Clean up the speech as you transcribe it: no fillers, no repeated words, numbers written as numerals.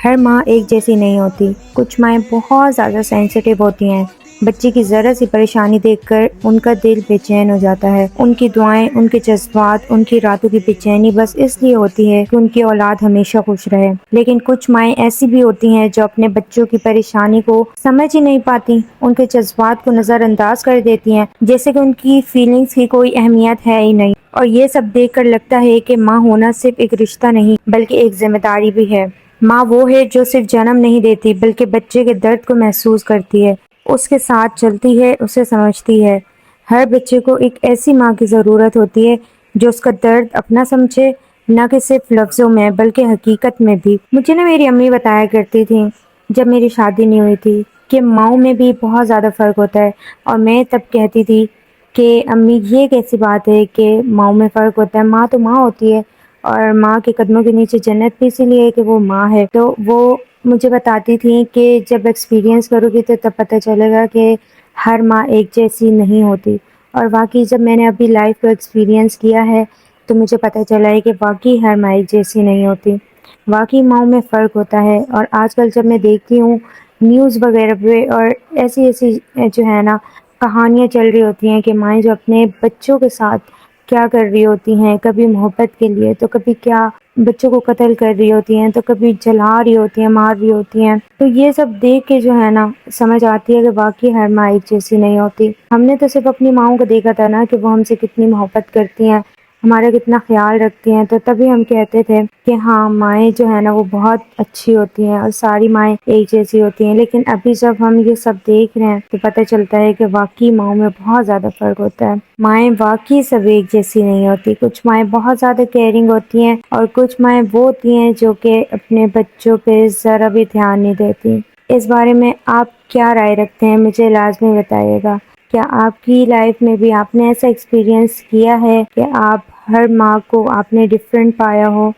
ہر ماں ایک جیسی نہیں ہوتی۔ کچھ مائیں بہت زیادہ سینسیٹیو ہوتی ہیں۔ بچے کی ذرا سی پریشانی دیکھ کر ان کا دل بے چین ہو جاتا ہے۔ ان کی دعائیں، ان کے جذبات، ان کی راتوں کی بے چینی بس اس لیے ہوتی ہے کہ ان کی اولاد ہمیشہ خوش رہے۔ لیکن کچھ مائیں ایسی بھی ہوتی ہیں جو اپنے بچوں کی پریشانی کو سمجھ ہی نہیں پاتی، ان کے جذبات کو نظر انداز کر دیتی ہیں، جیسے کہ ان کی فیلنگز کی کوئی اہمیت ہے ہی نہیں۔ اور یہ سب دیکھ کر لگتا ہے کہ ماں ہونا صرف ایک رشتہ نہیں بلکہ ایک ذمہ داری بھی ہے۔ ماں وہ ہے جو صرف جنم نہیں دیتی بلکہ بچے کے درد کو محسوس کرتی ہے، اس کے ساتھ چلتی ہے، اسے سمجھتی ہے۔ ہر بچے کو ایک ایسی ماں کی ضرورت ہوتی ہے جو اس کا درد اپنا سمجھے، نہ کہ صرف لفظوں میں بلکہ حقیقت میں بھی۔ مجھے میری امی بتایا کرتی تھی جب میری شادی نہیں ہوئی تھی کہ ماؤں میں بھی بہت زیادہ فرق ہوتا ہے، اور میں تب کہتی تھی کہ امی یہ کیسی بات ہے کہ ماؤں میں فرق ہوتا ہے، ماں تو ماں ہوتی ہے، اور ماں کے قدموں کے نیچے جنت بھی اسی لیے ہے کہ وہ ماں ہے۔ تو وہ مجھے بتاتی تھیں کہ جب ایکسپیرینس کرو گی تو تب پتہ چلے گا کہ ہر ماں ایک جیسی نہیں ہوتی۔ اور واقعی جب میں نے ابھی لائف کو ایکسپیرینس کیا ہے تو مجھے پتہ چلا ہے کہ واقعی ہر ماں ایک جیسی نہیں ہوتی، واقعی ماؤں میں فرق ہوتا ہے۔ اور آج کل جب میں دیکھتی ہوں نیوز وغیرہ پہ، اور ایسی جو ہے نا کہانیاں چل رہی ہوتی ہیں کہ مائیں جو اپنے بچوں کے ساتھ کیا کر رہی ہوتی ہیں، کبھی محبت کے لیے تو کبھی کیا بچوں کو قتل کر رہی ہوتی ہیں، تو کبھی جلا رہی ہوتی ہیں، مار رہی ہوتی ہیں، تو یہ سب دیکھ کے جو ہے نا سمجھ آتی ہے کہ واقعی ہر ماں ایک جیسی نہیں ہوتی۔ ہم نے تو صرف اپنی ماؤں کو دیکھا تھا نا کہ وہ ہم سے کتنی محبت کرتی ہیں، ہمارا کتنا خیال رکھتی ہیں، تو تبھی ہم کہتے تھے کہ ہاں مائیں جو ہے نا وہ بہت اچھی ہوتی ہیں اور ساری مائیں ایک جیسی ہوتی ہیں۔ لیکن ابھی جب ہم یہ سب دیکھ رہے ہیں تو پتہ چلتا ہے کہ واقعی ماؤں میں بہت زیادہ فرق ہوتا ہے۔ مائیں واقعی سب ایک جیسی نہیں ہوتی، کچھ مائیں بہت زیادہ کیئرنگ ہوتی ہیں اور کچھ مائیں وہ ہوتی ہیں جو کہ اپنے بچوں پہ ذرا بھی دھیان نہیں دیتی۔ اس بارے میں آپ کیا رائے رکھتے ہیں؟ مجھے لازمی بتائیے گا۔ کیا آپ کی لائف میں بھی آپ نے ایسا ایکسپیرینس کیا ہے کہ آپ ہر ماں کو آپ نے ڈیفرنٹ پایا ہو؟